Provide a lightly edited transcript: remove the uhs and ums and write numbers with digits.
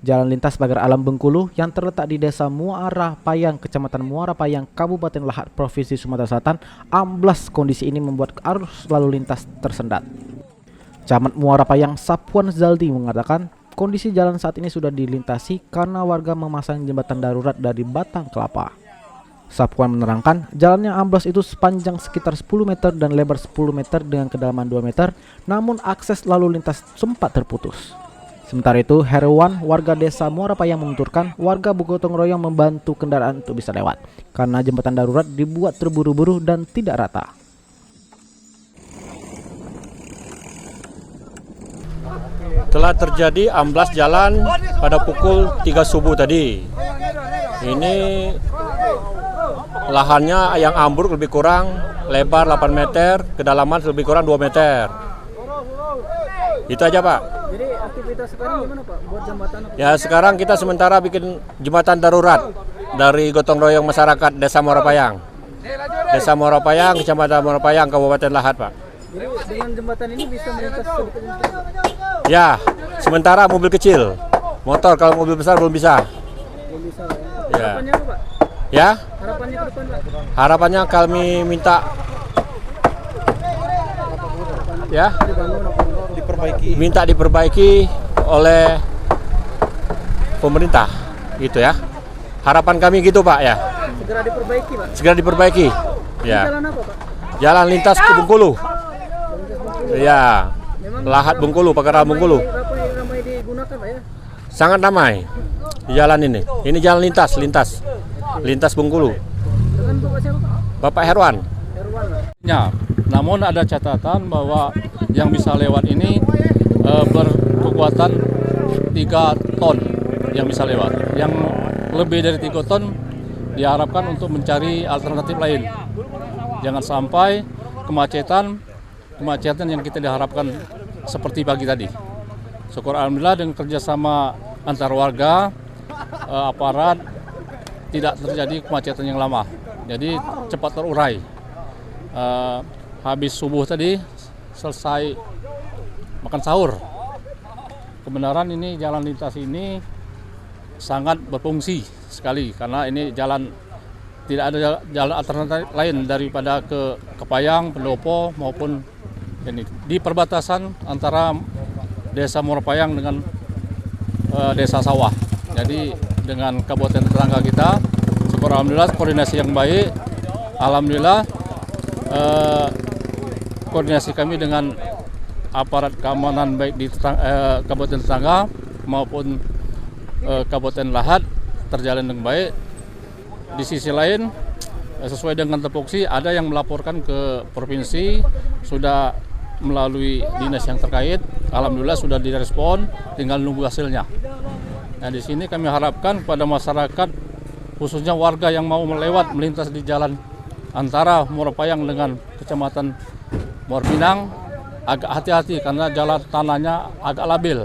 Jalan lintas pagar alam Bengkulu yang terletak di Desa Muara Payang, Kecamatan Muara Payang, Kabupaten Lahat, Provinsi Sumatera Selatan, amblas. Kondisi ini membuat arus lalu lintas tersendat. Camat Muara Payang, Sapuan Zaldi, mengatakan kondisi jalan saat ini sudah dilintasi karena warga memasang jembatan darurat dari batang kelapa. Sapuan menerangkan jalan yang amblas itu sepanjang sekitar 10 meter dan lebar 10 meter dengan kedalaman 2 meter, namun akses lalu lintas sempat terputus. Sementara itu, Herwan, warga desa Muara Payang, menuturkan warga bergotong royong membantu kendaraan untuk bisa lewat karena jembatan darurat dibuat terburu-buru dan tidak rata. Telah terjadi amblas jalan pada pukul 3 subuh tadi. Ini lahannya yang ambruk lebih kurang lebar 8 meter, kedalaman lebih kurang 2 meter. Itu aja, Pak. Jadi aktivitas sekarang gimana, Pak? Buat jembatan apa? Ya, sekarang kita sementara bikin jembatan darurat dari gotong royong masyarakat Desa Muara Payang. Desa Muara Payang, Kecamatan Muara Payang, Kabupaten Lahat, Pak. Jadi dengan jembatan ini bisa melintas sedikit. Ya, sementara mobil kecil. Motor, kalau mobil besar belum bisa. Belum bisa Ya. ya. Harapannya apa, Pak? Ya, Harapannya ke depan, Pak? harapannya kami minta ya diperbaiki oleh pemerintah, gitu ya. Harapan kami gitu, Pak, ya. Segera diperbaiki, Pak. Segera diperbaiki. Ya. Jalan apa, Pak? Jalan lintas ke Bengkulu. Ya. Memang Lahat Bengkulu, pagar alam Bengkulu. ramai digunakan, Pak, ya? Sangat ramai di jalan ini. Ini jalan lintas Bengkulu. Dengan Bapak siapa, Pak? Bapak Herwan. Herwan, Pak. Ya, namun ada catatan bahwa yang bisa lewat ini berkekuatan 3 ton yang bisa lewat. Yang lebih dari 3 ton diharapkan untuk mencari alternatif lain. Jangan sampai kemacetan yang kita diharapkan seperti pagi tadi. Syukur alhamdulillah dengan kerjasama antar warga, aparat, tidak terjadi kemacetan yang lama. Jadi cepat terurai. Habis subuh tadi selesai makan sahur. Kebenaran ini jalan lintas ini sangat berfungsi sekali karena ini jalan, tidak ada jalan alternatif lain daripada ke Payang, Pendopo maupun ini di perbatasan antara Desa Muara Payang dengan Desa Sawah. Jadi dengan kabupaten tetangga kita, syukur alhamdulillah koordinasi yang baik. Alhamdulillah koordinasi kami dengan aparat keamanan baik di kabupaten tetangga maupun Kabupaten Lahat terjalin dengan baik. Di sisi lain, sesuai dengan tupoksi, ada yang melaporkan ke provinsi, sudah melalui dinas yang terkait. Alhamdulillah sudah direspon, tinggal nunggu hasilnya. Nah, di sini kami harapkan kepada masyarakat, khususnya warga yang mau melintas di jalan antara Muara Payang dengan Kecamatan Muara Pinang, agak hati-hati karena jalan tanahnya agak labil.